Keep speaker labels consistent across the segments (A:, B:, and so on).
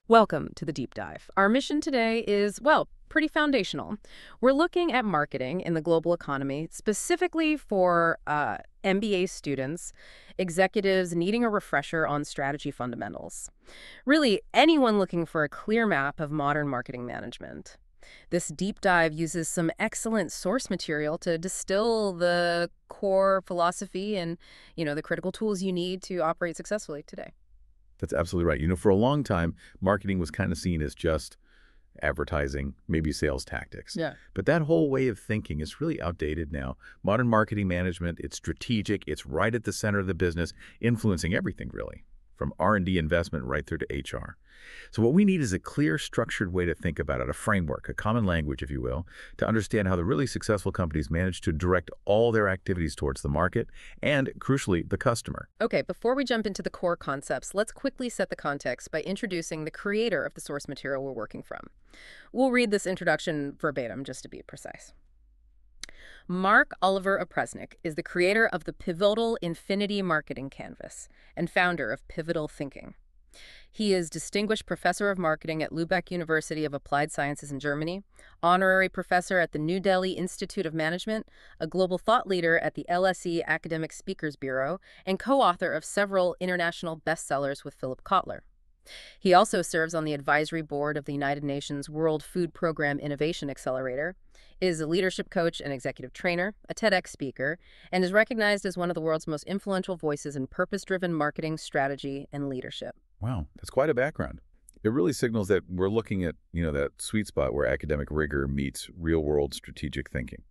A: Welcome to the Deep Dive. Our mission today is, well, pretty foundational. We're looking at marketing in the global economy, specifically for MBA students, executives needing a refresher on strategy fundamentals. Really, anyone looking for a clear map of modern marketing management. This deep dive uses some excellent source material to distill the core philosophy and, the critical tools you need to operate successfully today.
B: That's absolutely right. For a long time, marketing was kind of seen as just advertising, maybe sales tactics.
A: Yeah.
B: But that whole way of thinking is really outdated now. Modern marketing management, it's strategic, it's right at the center of the business, influencing everything really, from R&D investment right through to HR. So what we need is a clear, structured way to think about it, a framework, a common language, if you will, to understand how the really successful companies manage to direct all their activities towards the market and, crucially, the customer.
A: Okay, before we jump into the core concepts, let's quickly set the context by introducing the creator of the source material we're working from. We'll read this introduction verbatim, just to be precise. Marc Opresnik is the creator of the pivotal Infinity Marketing Canvas and founder of Pivotal Thinking. He is Distinguished Professor of Marketing at Lübeck University of Applied Sciences in Germany, Honorary Professor at the New Delhi Institute of Management, a global thought leader at the LSE Academic Speakers Bureau, and co-author of several international bestsellers with Philip Kotler. He also serves on the advisory board of the United Nations World Food Programme Innovation Accelerator, is a leadership coach and executive trainer, a TEDx speaker, and is recognized as one of the world's most influential voices in purpose-driven marketing, strategy, and leadership.
B: Wow, that's quite a background. It really signals that we're looking at, that sweet spot where academic rigor meets real-world strategic thinking.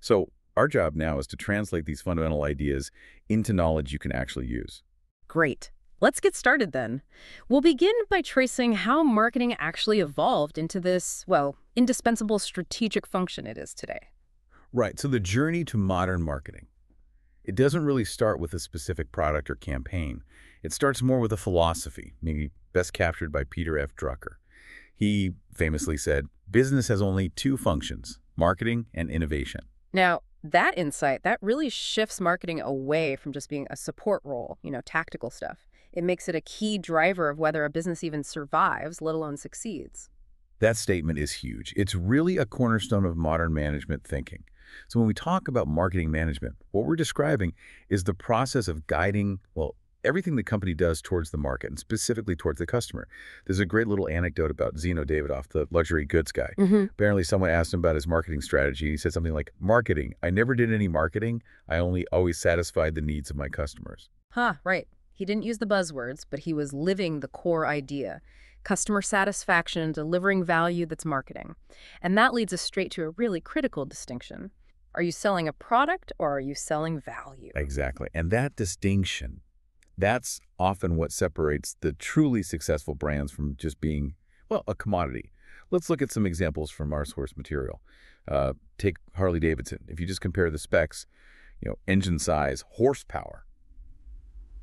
B: So our job now is to translate these fundamental ideas into knowledge you can actually use.
A: Great. Let's get started then. We'll begin by tracing how marketing actually evolved into this, well, indispensable strategic function it is today.
B: Right, so the journey to modern marketing. It doesn't really start with a specific product or campaign. It starts more with a philosophy, maybe best captured by Peter F. Drucker. He famously said, business has only two functions, marketing and innovation.
A: Now, that insight, that really shifts marketing away from just being a support role, tactical stuff. It makes it a key driver of whether a business even survives, let alone succeeds.
B: That statement is huge. It's really a cornerstone of modern management thinking. So when we talk about marketing management, what we're describing is the process of guiding, everything the company does towards the market and specifically towards the customer. There's a great little anecdote about Zino Davidoff, the luxury goods guy. Apparently someone asked him about his marketing strategy. And he said something like, marketing. I never did any marketing. I only always satisfied the needs of my customers.
A: Right. He didn't use the buzzwords, but he was living the core idea. Customer satisfaction, delivering value that's marketing. And that leads us straight to a really critical distinction. Are you selling a product or are you selling value?
B: Exactly. And that distinction, that's often what separates the truly successful brands from just being, a commodity. Let's look at some examples from our source material. Take Harley-Davidson. If you just compare the specs, engine size, horsepower.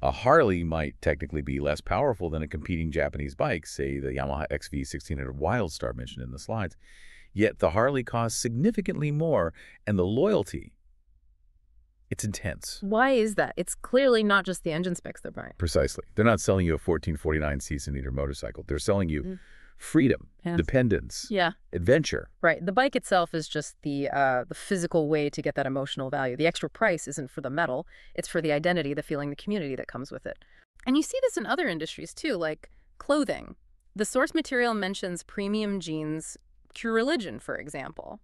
B: A Harley might technically be less powerful than a competing Japanese bike, say the Yamaha XV1600 WildStar mentioned in the slides. Yet the Harley costs significantly more, and the loyalty, it's intense.
A: Why is that? It's clearly not just the engine specs they're buying.
B: Precisely. They're not selling you a 1449 cc motorcycle. They're selling you freedom, dependence, adventure.
A: Right. The bike itself is just the physical way to get that emotional value. The extra price isn't for the metal. It's for the identity, the feeling, the community that comes with it. And you see this in other industries too, like clothing. The source material mentions premium jeans, Q Religion, for example.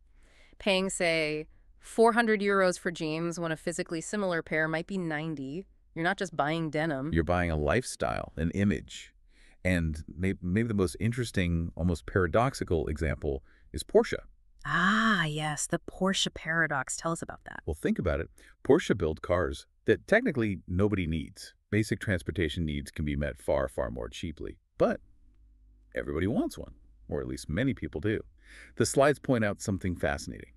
A: Paying, say, 400 euros for jeans when a physically similar pair might be 90. You're not just buying denim.
B: You're buying a lifestyle, an image. And maybe the most interesting, almost paradoxical example is Porsche.
A: Ah, yes, the Porsche paradox. Tell us about that.
B: Well, think about it. Porsche build cars that technically nobody needs. Basic transportation needs can be met far, far more cheaply. But everybody wants one, or at least many people do. The slides point out something fascinating.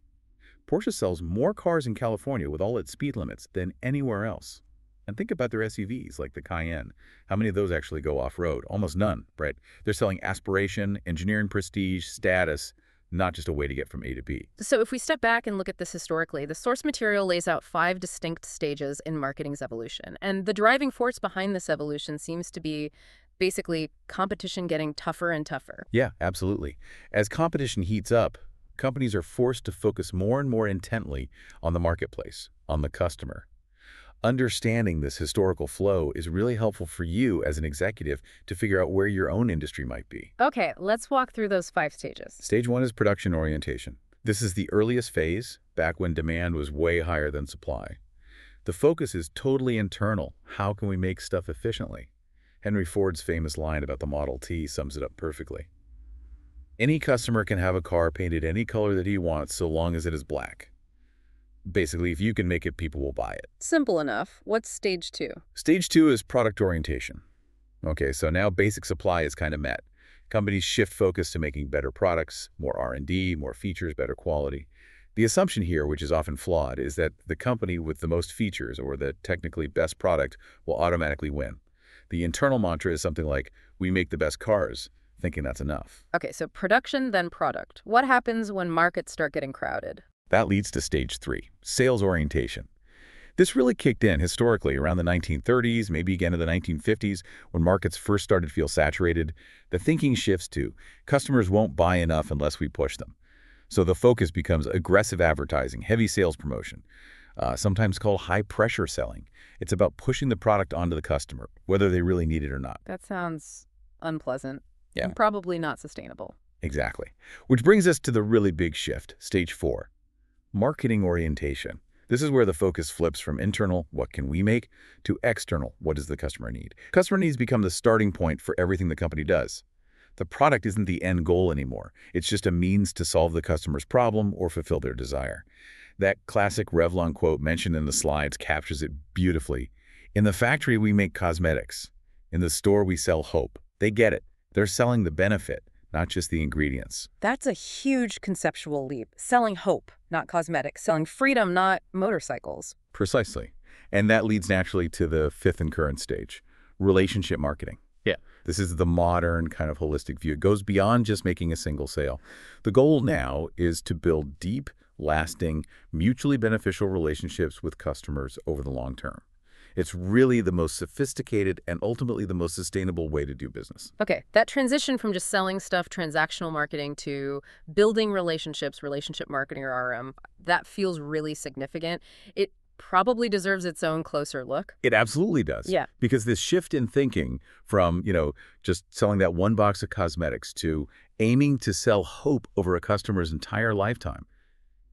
B: Porsche sells more cars in California with all its speed limits than anywhere else. And think about their SUVs like the Cayenne. How many of those actually go off-road? Almost none, right? They're selling aspiration, engineering prestige, status, not just a way to get from A to B.
A: So if we step back and look at this historically, the source material lays out 5 distinct stages in marketing's evolution. And the driving force behind this evolution seems to be basically competition getting tougher and tougher.
B: Yeah, absolutely. As competition heats up, companies are forced to focus more and more intently on the marketplace, on the customer. Understanding this historical flow is really helpful for you as an executive to figure out where your own industry might be.
A: Okay, let's walk through those 5 stages.
B: Stage 1 is production orientation. This is the earliest phase, back when demand was way higher than supply. The focus is totally internal. How can we make stuff efficiently? Henry Ford's famous line about the Model T sums it up perfectly. Any customer can have a car painted any color that he wants so long as it is black. Basically, if you can make it, people will buy it.
A: Simple enough. What's stage 2?
B: Stage 2 is product orientation. Okay, so now basic supply is kind of met. Companies shift focus to making better products, more R&D, more features, better quality. The assumption here, which is often flawed, is that the company with the most features or the technically best product will automatically win. The internal mantra is something like, we make the best cars, thinking that's enough.
A: Okay, so production, then product. What happens when markets start getting crowded?
B: That leads to stage 3, sales orientation. This really kicked in historically around the 1930s, maybe again in the 1950s, when markets first started to feel saturated. The thinking shifts to, customers won't buy enough unless we push them. So the focus becomes aggressive advertising, heavy sales promotion, sometimes called high-pressure selling. It's about pushing the product onto the customer, whether they really need it or not.
A: That sounds unpleasant.
B: Yeah.
A: And probably not sustainable.
B: Exactly. Which brings us to the really big shift, stage 4. Marketing orientation. This is where the focus flips from internal, what can we make, to external, what does the customer need? Customer needs become the starting point for everything the company does. The product isn't the end goal anymore. It's just a means to solve the customer's problem or fulfill their desire. That classic Revlon quote mentioned in the slides captures it beautifully. In the factory, we make cosmetics. In the store, we sell hope. They get it. They're selling the benefit, not just the ingredients.
A: That's a huge conceptual leap. Selling hope, not cosmetics. Selling freedom, not motorcycles.
B: Precisely. And that leads naturally to the 5th and current stage, relationship marketing.
C: Yeah.
B: This is the modern kind of holistic view. It goes beyond just making a single sale. The goal now is to build deep, lasting, mutually beneficial relationships with customers over the long term. It's really the most sophisticated and ultimately the most sustainable way to do business.
A: Okay, that transition from just selling stuff, transactional marketing, to building relationships, relationship marketing or RM, that feels really significant. It probably deserves its own closer look.
B: It absolutely does.
A: Yeah.
B: Because this shift in thinking from, just selling that one box of cosmetics to aiming to sell hope over a customer's entire lifetime,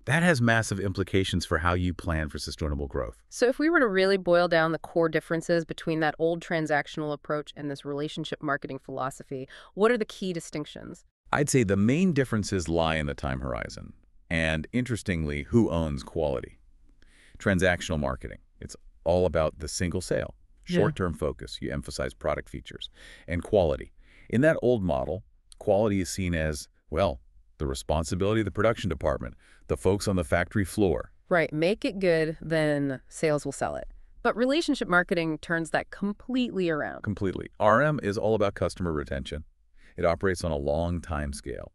B: that has massive implications for how you plan for sustainable growth.
A: So if we were to really boil down the core differences between that old transactional approach and this relationship marketing philosophy, what are the key distinctions?
B: I'd say the main differences lie in the time horizon. And interestingly, who owns quality? Transactional marketing. It's all about the single sale. Short-term focus. You emphasize product features. And quality. In that old model, quality is seen as, well, the responsibility of the production department, the folks on the factory floor.
A: Right. Make it good, then sales will sell it. But relationship marketing turns that completely around.
B: Completely. RM is all about customer retention. It operates on a long time scale.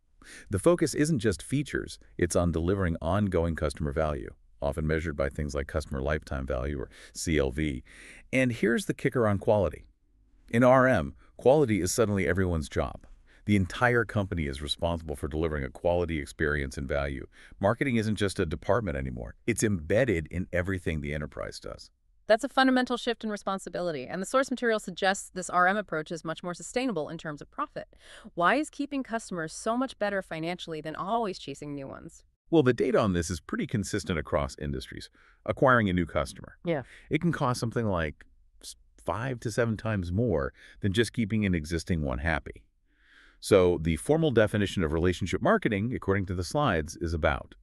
B: The focus isn't just features, it's on delivering ongoing customer value, often measured by things like customer lifetime value or CLV. And here's the kicker on quality. In RM, quality is suddenly everyone's job. The entire company is responsible for delivering a quality experience and value. Marketing isn't just a department anymore. It's embedded in everything the enterprise does.
A: That's a fundamental shift in responsibility, and the source material suggests this RM approach is much more sustainable in terms of profit. Why is keeping customers so much better financially than always chasing new ones?
B: Well, the data on this is pretty consistent across industries. Acquiring a new customer.
A: Yeah.
B: It can cost something like 5 to 7 times more than just keeping an existing one happy. So the formal definition of relationship marketing, according to the slides, is about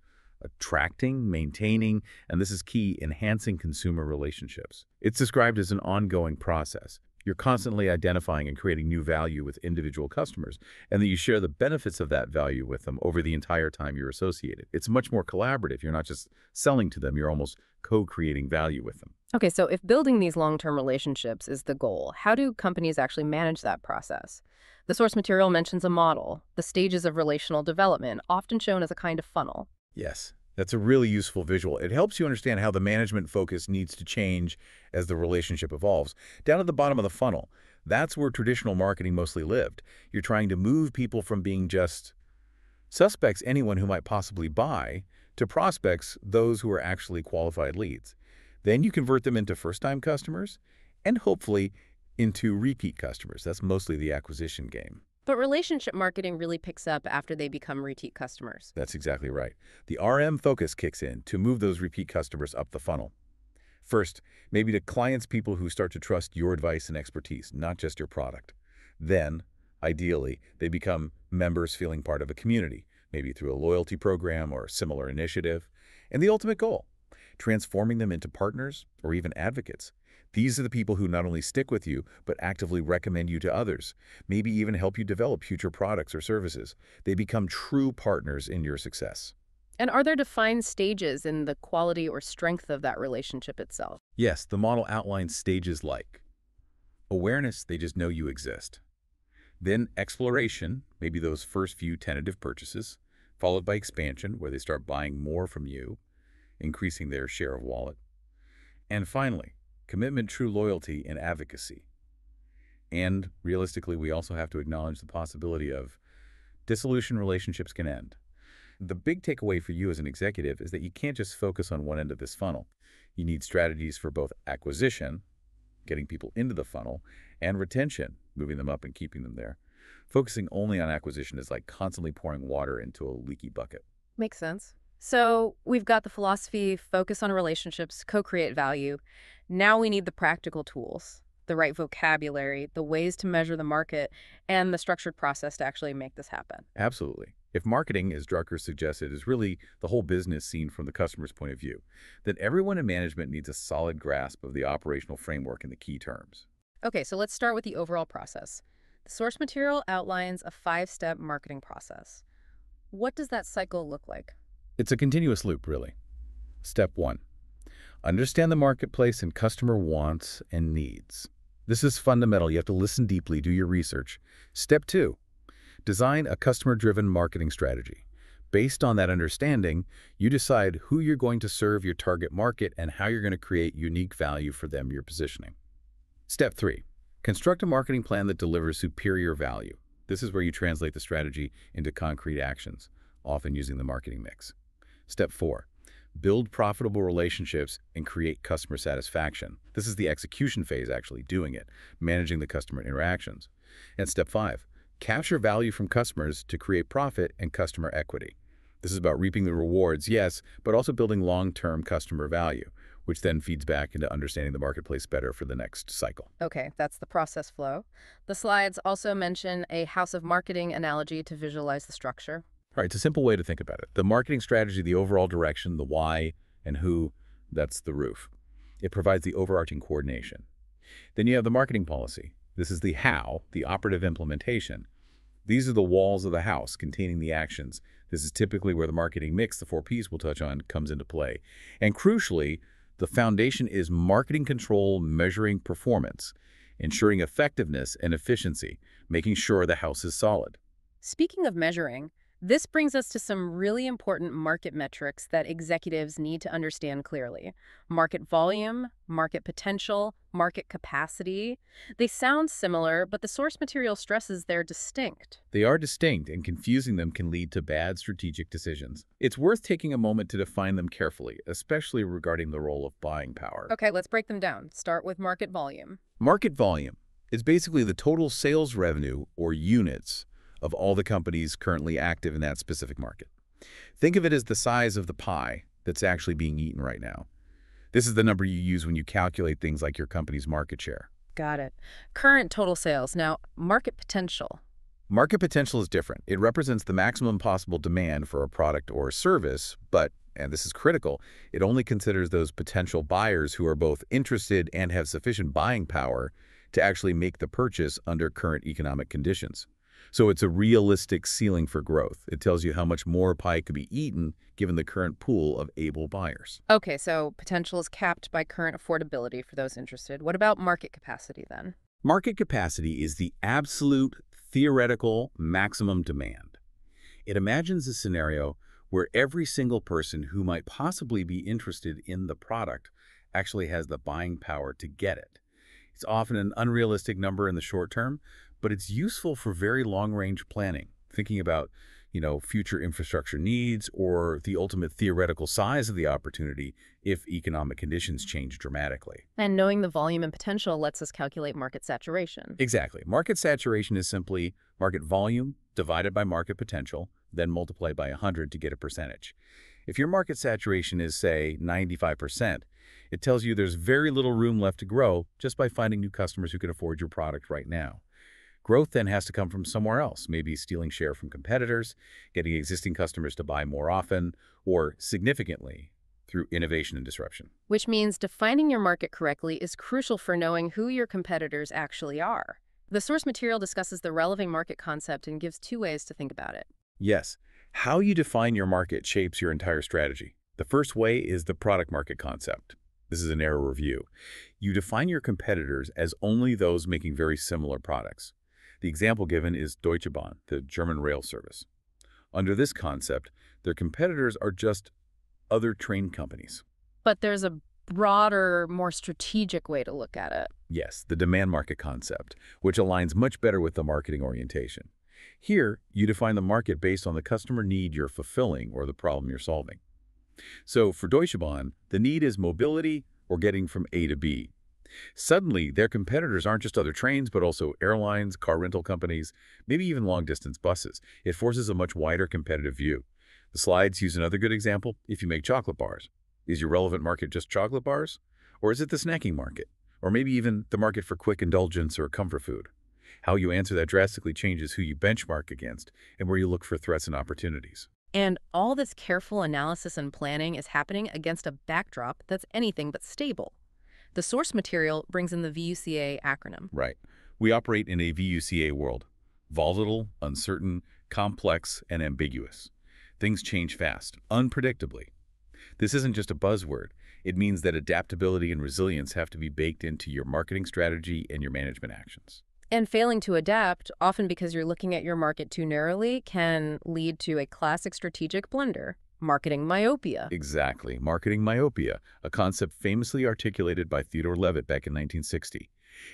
B: attracting, maintaining, and this is key, enhancing consumer relationships. It's described as an ongoing process. You're constantly identifying and creating new value with individual customers, and that you share the benefits of that value with them over the entire time you're associated. It's much more collaborative. You're not just selling to them, you're almost co-creating value with them.
A: Okay, so if building these long-term relationships is the goal, how do companies actually manage that process? The source material mentions a model, the stages of relational development, often shown as a kind of funnel.
B: Yes, that's a really useful visual. It helps you understand how the management focus needs to change as the relationship evolves. Down at the bottom of the funnel, that's where traditional marketing mostly lived. You're trying to move people from being just suspects, anyone who might possibly buy, to prospects, those who are actually qualified leads. Then you convert them into first-time customers and hopefully into repeat customers. That's mostly the acquisition game.
A: But relationship marketing really picks up after they become repeat customers.
B: That's exactly right. The RM focus kicks in to move those repeat customers up the funnel. First, maybe to clients, people who start to trust your advice and expertise, not just your product. Then, ideally, they become members feeling part of a community, maybe through a loyalty program or a similar initiative. And the ultimate goal, transforming them into partners or even advocates. These are the people who not only stick with you, but actively recommend you to others, maybe even help you develop future products or services. They become true partners in your success.
A: And are there defined stages in the quality or strength of that relationship itself?
B: Yes, the model outlines stages like awareness, they just know you exist. Then exploration, maybe those first few tentative purchases, followed by expansion, where they start buying more from you, increasing their share of wallet. And finally, commitment, true loyalty, and advocacy. And realistically, we also have to acknowledge the possibility of dissolution. Relationships can end. The big takeaway for you as an executive is that you can't just focus on one end of this funnel. You need strategies for both acquisition, getting people into the funnel, and retention, moving them up and keeping them there. Focusing only on acquisition is like constantly pouring water into a leaky bucket.
A: Makes sense. So we've got the philosophy, focus on relationships, co-create value. Now we need the practical tools, the right vocabulary, the ways to measure the market, and the structured process to actually make this happen.
B: Absolutely. If marketing, as Drucker suggested, is really the whole business seen from the customer's point of view, then everyone in management needs a solid grasp of the operational framework and the key terms.
A: Okay, so let's start with the overall process. The source material outlines a 5-step marketing process. What does that cycle look like?
B: It's a continuous loop, really. Step 1. Understand the marketplace and customer wants and needs. This is fundamental. You have to listen deeply, do your research. Step 2. Design a customer-driven marketing strategy. Based on that understanding, you decide who you're going to serve your target market and how you're going to create unique value for them you're positioning. Step 3. Construct a marketing plan that delivers superior value. This is where you translate the strategy into concrete actions, often using the marketing mix. Step 4. Build profitable relationships and create customer satisfaction. This is the execution phase, actually doing it, managing the customer interactions. And Step 5. Capture value from customers to create profit and customer equity. This is about reaping the rewards, yes, but also building long-term customer value, which then feeds back into understanding the marketplace better for the next cycle.
A: Okay, that's the process flow. The slides also mention a house of marketing analogy to visualize the structure.
B: All right, it's a simple way to think about it. The marketing strategy, the overall direction, the why and who, that's the roof. It provides the overarching coordination. Then you have the marketing policy. This is the how, the operative implementation. These are the walls of the house containing the actions. This is typically where the marketing mix, the 4 Ps we'll touch on, comes into play. And crucially, the foundation is marketing control, measuring performance, ensuring effectiveness and efficiency, making sure the house is solid.
A: Speaking of measuring, this brings us to some really important market metrics that executives need to understand clearly. Market volume, market potential, market capacity. They sound similar, but the source material stresses they're distinct.
B: They are distinct, and confusing them can lead to bad strategic decisions. It's worth taking a moment to define them carefully, especially regarding the role of buying power.
A: Okay, let's break them down. Start with market volume.
B: Market volume is basically the total sales revenue, or units, of all the companies currently active in that specific market. Think of it as the size of the pie that's actually being eaten right now. This is the number you use when you calculate things like your company's market share.
A: Got it. Current total sales. Now, market potential.
B: Market potential is different. It represents the maximum possible demand for a product or a service, but, and this is critical, it only considers those potential buyers who are both interested and have sufficient buying power to actually make the purchase under current economic conditions. So it's a realistic ceiling for growth. It tells you how much more pie could be eaten given the current pool of able buyers.
A: Okay, so potential is capped by current affordability for those interested. What about market capacity then?
B: Market capacity is the absolute theoretical maximum demand. It imagines a scenario where every single person who might possibly be interested in the product actually has the buying power to get it. It's often an unrealistic number in the short term, but it's useful for very long-range planning, thinking about, future infrastructure needs or the ultimate theoretical size of the opportunity if economic conditions change dramatically.
A: And knowing the volume and potential lets us calculate market saturation.
B: Exactly. Market saturation is simply market volume divided by market potential, then multiplied by 100 to get a percentage. If your market saturation is, say, 95%, it tells you there's very little room left to grow just by finding new customers who can afford your product right now. Growth then has to come from somewhere else, maybe stealing share from competitors, getting existing customers to buy more often, or significantly through innovation and disruption.
A: Which means defining your market correctly is crucial for knowing who your competitors actually are. The source material discusses the relevant market concept and gives two ways to think about it.
B: Yes, how you define your market shapes your entire strategy. The first way is the product market concept. This is an error review. You define your competitors as only those making very similar products. The example given is Deutsche Bahn, the German rail service. Under this concept, their competitors are just other train companies.
A: But there's a broader, more strategic way to look at it.
B: Yes, the demand market concept, which aligns much better with the marketing orientation. Here, you define the market based on the customer need you're fulfilling or the problem you're solving. So for Deutsche Bahn, the need is mobility or getting from A to B. Suddenly, their competitors aren't just other trains, but also airlines, car rental companies, maybe even long-distance buses. It forces a much wider competitive view. The slides use another good example. If you make chocolate bars, is your relevant market just chocolate bars? Or is it the snacking market? Or maybe even the market for quick indulgence or comfort food? How you answer that drastically changes who you benchmark against and where you look for threats and opportunities.
A: And all this careful analysis and planning is happening against a backdrop that's anything but stable. The source material brings in the VUCA acronym.
B: Right. We operate in a VUCA world. Volatile, uncertain, complex, and ambiguous. Things change fast, unpredictably. This isn't just a buzzword. It means that adaptability and resilience have to be baked into your marketing strategy and your management actions.
A: And failing to adapt, often because you're looking at your market too narrowly, can lead to a classic strategic blunder. Marketing myopia.
B: Exactly. Marketing myopia, a concept famously articulated by Theodore Levitt back in 1960.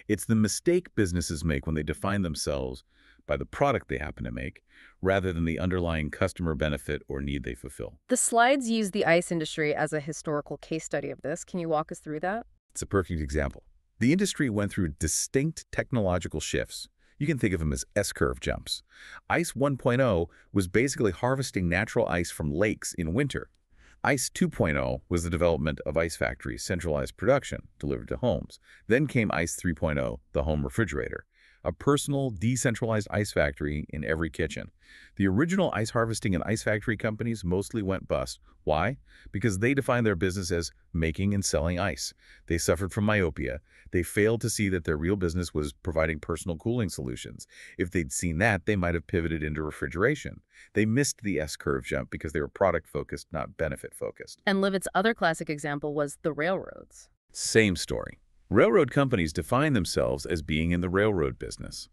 B: It's the mistake businesses make when they define themselves by the product they happen to make, rather than the underlying customer benefit or need they fulfill.
A: The slides use the ice industry as a historical case study of this. Can you walk us through that?
B: It's a perfect example. The industry went through distinct technological shifts. You can think of them as S-curve jumps. Ice 1.0 was basically harvesting natural ice from lakes in winter. Ice 2.0 was the development of ice factories, centralized production, delivered to homes. Then came Ice 3.0, the home refrigerator, a personal, decentralized ice factory in every kitchen. The original ice harvesting and ice factory companies mostly went bust. Why? Because they defined their business as making and selling ice. They suffered from myopia. They failed to see that their real business was providing personal cooling solutions. If they'd seen that, they might have pivoted into refrigeration. They missed the S-curve jump because they were product-focused, not benefit-focused.
A: And Levitt's other classic example was the railroads.
B: Same story. Railroad companies define themselves as being in the railroad business.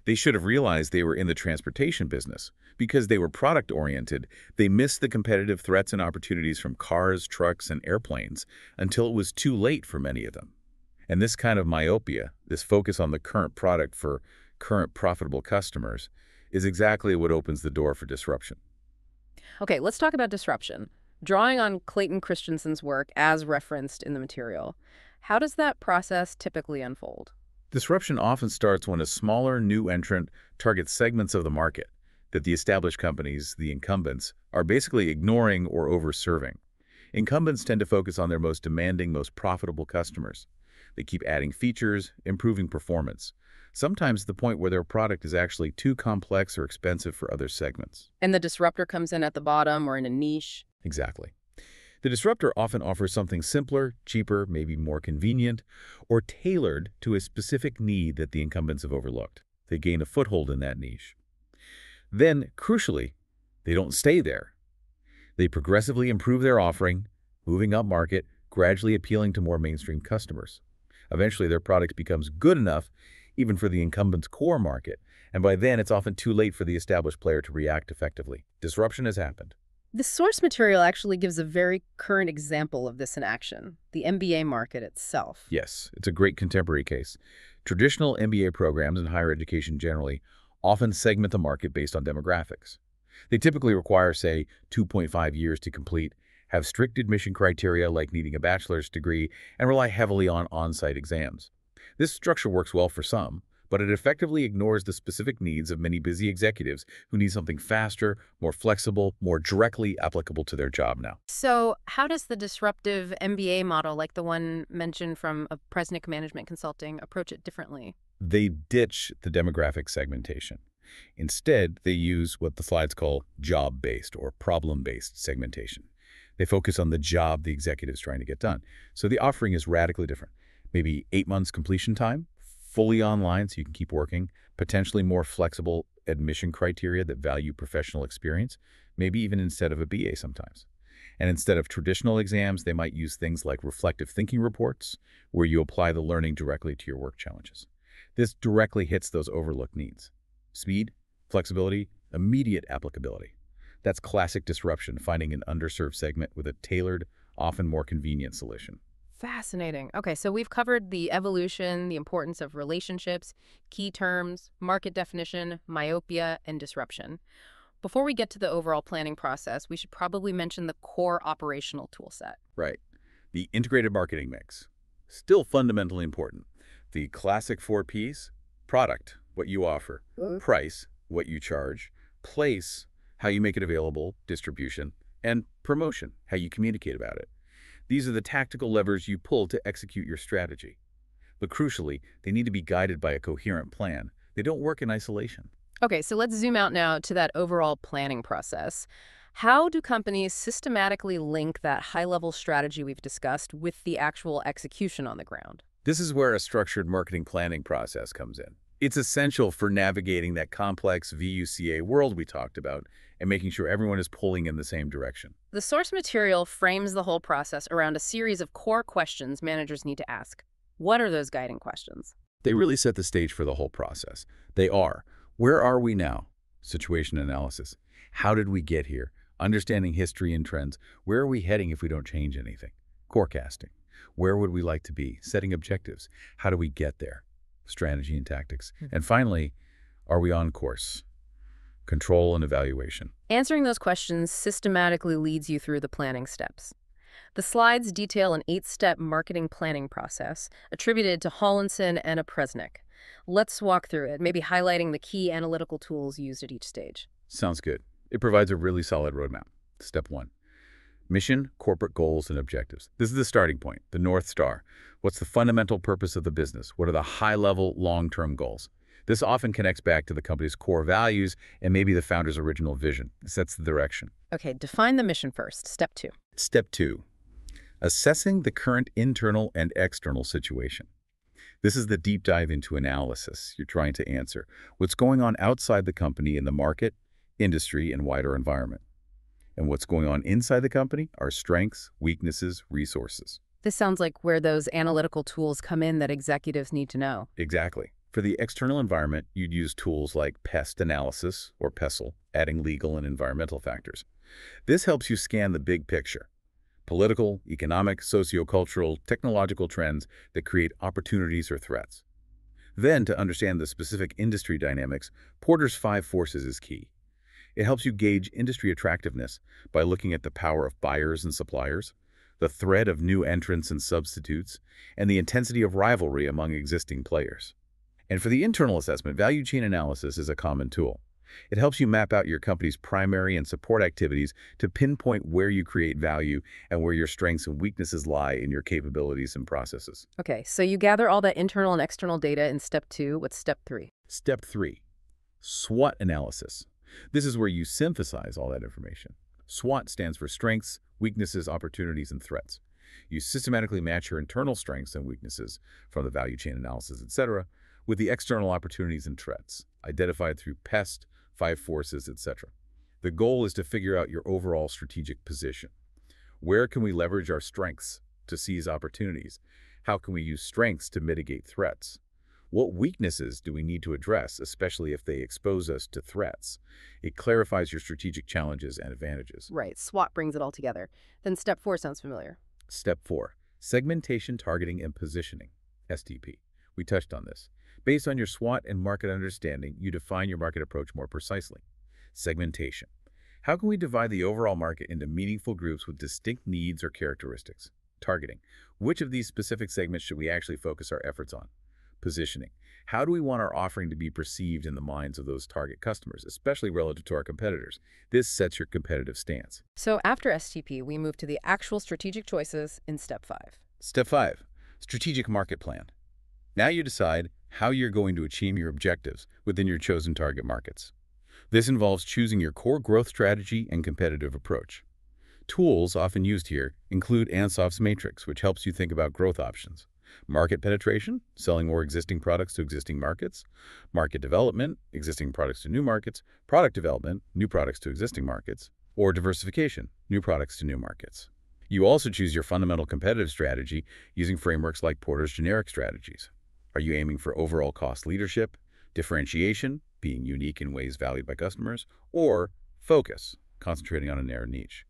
B: They should have realized they were in the transportation business. Because they were product-oriented, they missed the competitive threats and opportunities from cars, trucks, and airplanes until it was too late for many of them. And this kind of myopia, this focus on the current product for current profitable customers, is exactly what opens the door for disruption.
A: Okay, let's talk about disruption. Drawing on Clayton Christensen's work as referenced in the material, how does that process typically unfold?
B: Disruption often starts when a smaller new entrant targets segments of the market that the established companies, the incumbents, are basically ignoring or overserving. Incumbents tend to focus on their most demanding, most profitable customers. They keep adding features, improving performance, sometimes to the point where their product is actually too complex or expensive for other segments.
A: And the disruptor comes in at the bottom or in a niche?
B: Exactly. The disruptor often offers something simpler, cheaper, maybe more convenient, or tailored to a specific need that the incumbents have overlooked. They gain a foothold in that niche. Then, crucially, they don't stay there. They progressively improve their offering, moving up market, gradually appealing to more mainstream customers. Eventually, their product becomes good enough even for the incumbent's core market, and by then it's often too late for the established player to react effectively. Disruption has happened.
A: The source material actually gives a very current example of this in action, the MBA market itself.
B: Yes, it's a great contemporary case. Traditional MBA programs and higher education generally often segment the market based on demographics. They typically require, say, 2.5 years to complete, have strict admission criteria like needing a bachelor's degree, and rely heavily on on-site exams. This structure works well for some, but it effectively ignores the specific needs of many busy executives who need something faster, more flexible, more directly applicable to their job now.
A: So how does the disruptive MBA model, like the one mentioned from Opresnik Management Consulting, approach it differently?
B: They ditch the demographic segmentation. Instead, they use what the slides call job-based or problem-based segmentation. They focus on the job the executive's trying to get done. So the offering is radically different. Maybe 8 months completion time, fully online so you can keep working, potentially more flexible admission criteria that value professional experience, maybe even instead of a BA sometimes. And instead of traditional exams, they might use things like reflective thinking reports, where you apply the learning directly to your work challenges. This directly hits those overlooked needs. Speed, flexibility, immediate applicability. That's classic disruption, finding an underserved segment with a tailored, often more convenient solution.
A: Fascinating. Okay, so we've covered the evolution, the importance of relationships, key terms, market definition, myopia, and disruption. Before we get to the overall planning process, we should probably mention the core operational toolset.
B: Right. The integrated marketing mix. Still fundamentally important. The classic 4 Ps: product, what you offer; price, what you charge; place, how you make it available, distribution; and promotion, how you communicate about it. These are the tactical levers you pull to execute your strategy. But crucially, they need to be guided by a coherent plan. They don't work in isolation.
A: Okay, so let's zoom out now to that overall planning process. How do companies systematically link that high-level strategy we've discussed with the actual execution on the ground?
B: This is where a structured marketing planning process comes in. It's essential for navigating that complex VUCA world we talked about and making sure everyone is pulling in the same direction.
A: The source material frames the whole process around a series of core questions managers need to ask. What are those guiding questions?
B: They really set the stage for the whole process. They are: where are we now? Situation analysis. How did we get here? Understanding history and trends. Where are we heading if we don't change anything? Forecasting. Where would we like to be? Setting objectives. How do we get there? Strategy and tactics. And finally, are we on course? Control and evaluation.
A: Answering those questions systematically leads you through the planning steps. The slides detail an 8-step marketing planning process attributed to Rawlinson and Opresnik. Let's walk through it, maybe highlighting the key analytical tools used at each stage.
B: Sounds good. It provides a really solid roadmap. Step 1. Mission, corporate goals, and objectives. This is the starting point, the North Star. What's the fundamental purpose of the business? What are the high-level, long-term goals? This often connects back to the company's core values and maybe the founder's original vision. It sets the direction.
A: Okay, define the mission first. Step 2.
B: Step 2. Assessing the current internal and external situation. This is the deep dive into analysis you're trying to answer. What's going on outside the company in the market, industry, and wider environment. And what's going on inside the company are strengths, weaknesses, resources.
A: This sounds like where those analytical tools come in that executives need to know.
B: Exactly. For the external environment, you'd use tools like pest analysis, or PESTLE, adding legal and environmental factors. This helps you scan the big picture: political, economic, sociocultural, technological trends that create opportunities or threats. Then, to understand the specific industry dynamics, Porter's 5 forces is key. It helps you gauge industry attractiveness by looking at the power of buyers and suppliers, the threat of new entrants and substitutes, and the intensity of rivalry among existing players. And for the internal assessment, value chain analysis is a common tool. It helps you map out your company's primary and support activities to pinpoint where you create value and where your strengths and weaknesses lie in your capabilities and processes.
A: Okay, so you gather all that internal and external data in step 2. What's step 3?
B: Step 3. SWOT analysis. This is where you synthesize all that information. SWOT stands for strengths, weaknesses, opportunities, and threats. You systematically match your internal strengths and weaknesses from the value chain analysis, etc., with the external opportunities and threats, identified through PEST, 5 forces, etc. The goal is to figure out your overall strategic position. Where can we leverage our strengths to seize opportunities? How can we use strengths to mitigate threats? What weaknesses do we need to address, especially if they expose us to threats? It clarifies your strategic challenges and advantages.
A: Right, SWOT brings it all together. Then step 4 sounds familiar.
B: Step 4, segmentation, targeting, and positioning, STP. We touched on this. Based on your SWOT and market understanding, you define your market approach more precisely. Segmentation. How can we divide the overall market into meaningful groups with distinct needs or characteristics? Targeting. Which of these specific segments should we actually focus our efforts on? Positioning. How do we want our offering to be perceived in the minds of those target customers, especially relative to our competitors? This sets your competitive stance.
A: So after STP, we move to the actual strategic choices in step 5.
B: Step 5, strategic market plan. Now you decide how you're going to achieve your objectives within your chosen target markets. This involves choosing your core growth strategy and competitive approach. Tools often used here include Anson's matrix, which helps you think about growth options. Market penetration, selling more existing products to existing markets. Market development, existing products to new markets. Product development, new products to existing markets. Or diversification, new products to new markets. You also choose your fundamental competitive strategy using frameworks like Porter's generic strategies. Are you aiming for overall cost leadership, differentiation, being unique in ways valued by customers, or focus, concentrating on a narrow niche?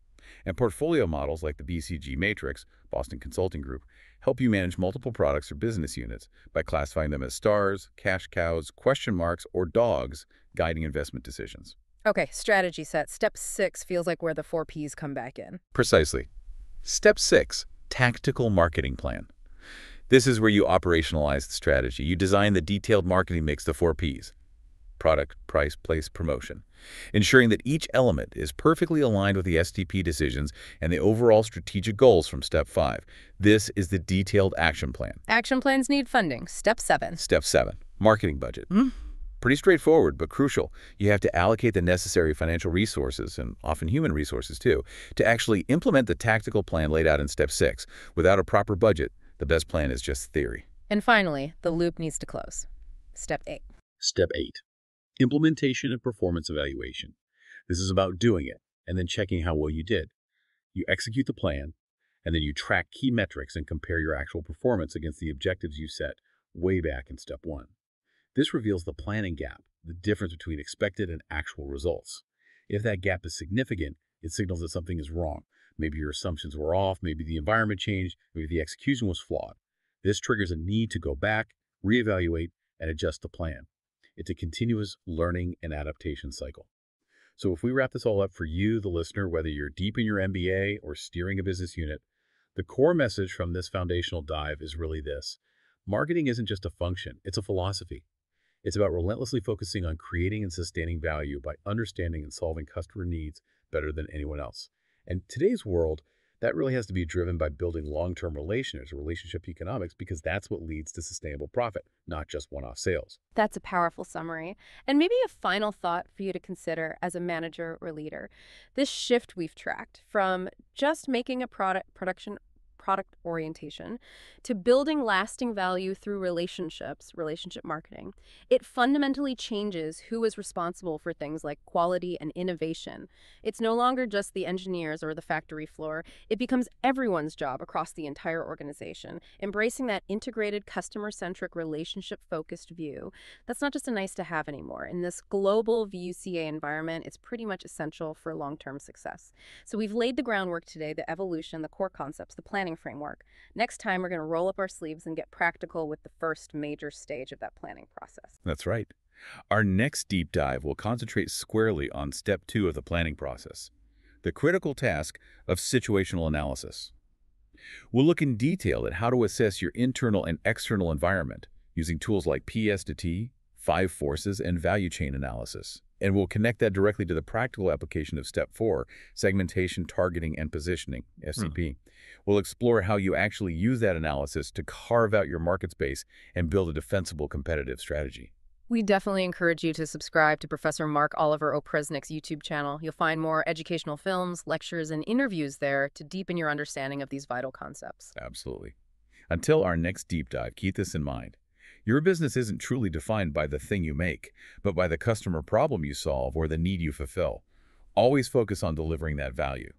B: And portfolio models like the BCG Matrix, Boston Consulting Group, help you manage multiple products or business units by classifying them as stars, cash cows, question marks, or dogs, guiding investment decisions.
A: Okay, strategy set. Step 6 feels like where the 4 Ps come back in.
B: Precisely. Step 6, tactical marketing plan. This is where you operationalize the strategy. You design the detailed marketing mix, the 4 Ps. Product, price, place, promotion, ensuring that each element is perfectly aligned with the STP decisions and the overall strategic goals from Step 5. This is the detailed action plan.
A: Action plans need funding. Step 7.
B: Step 7, marketing budget. Pretty straightforward, but crucial. You have to allocate the necessary financial resources, and often human resources too, to actually implement the tactical plan laid out in Step 6. Without a proper budget, the best plan is just theory.
A: And finally, the loop needs to close. Step 8.
C: Step 8. Implementation and performance evaluation. This is about doing it and then checking how well you did. You execute the plan, and then you track key metrics and compare your actual performance against the objectives you set way back in Step 1. This reveals the planning gap, the difference between expected and actual results. If that gap is significant, it signals that something is wrong. Maybe your assumptions were off, maybe the environment changed, maybe the execution was flawed. This triggers a need to go back, reevaluate, and adjust the plan. It's a continuous learning and adaptation cycle. So if we wrap this all up for you, the listener, whether you're deep in your MBA or steering a business unit, the core message from this foundational dive is really this. Marketing isn't just a function, it's a philosophy. It's about relentlessly focusing on creating and sustaining value by understanding and solving customer needs better than anyone else. And today's world, that really has to be driven by building long-term relationships or relationship economics, because that's what leads to sustainable profit, not just one-off sales.
A: That's a powerful summary. And maybe a final thought for you to consider as a manager or leader. This shift we've tracked from just making a product orientation to building lasting value through relationships, relationship marketing. It fundamentally changes who is responsible for things like quality and innovation. It's no longer just the engineers or the factory floor. It becomes everyone's job across the entire organization, embracing that integrated, customer-centric, relationship-focused view. That's not just a nice to have anymore. In this global VUCA environment, it's pretty much essential for long-term success. So we've laid the groundwork today, the evolution, the core concepts, the planning framework. Next time, we're going to roll up our sleeves and get practical with the first major stage of that planning process.
B: That's right. Our next deep dive will concentrate squarely on Step 2 of the planning process, the critical task of situational analysis. We'll look in detail at how to assess your internal and external environment using tools like PS to T, 5 forces, and value chain analysis. And we'll connect that directly to the practical application of Step 4, segmentation, targeting, and positioning, STP. We'll explore how you actually use that analysis to carve out your market space and build a defensible competitive strategy.
A: We definitely encourage you to subscribe to Professor Marc Oliver Opresnik's YouTube channel. You'll find more educational films, lectures, and interviews there to deepen your understanding of these vital concepts.
B: Absolutely. Until our next deep dive, keep this in mind. Your business isn't truly defined by the thing you make, but by the customer problem you solve or the need you fulfill. Always focus on delivering that value.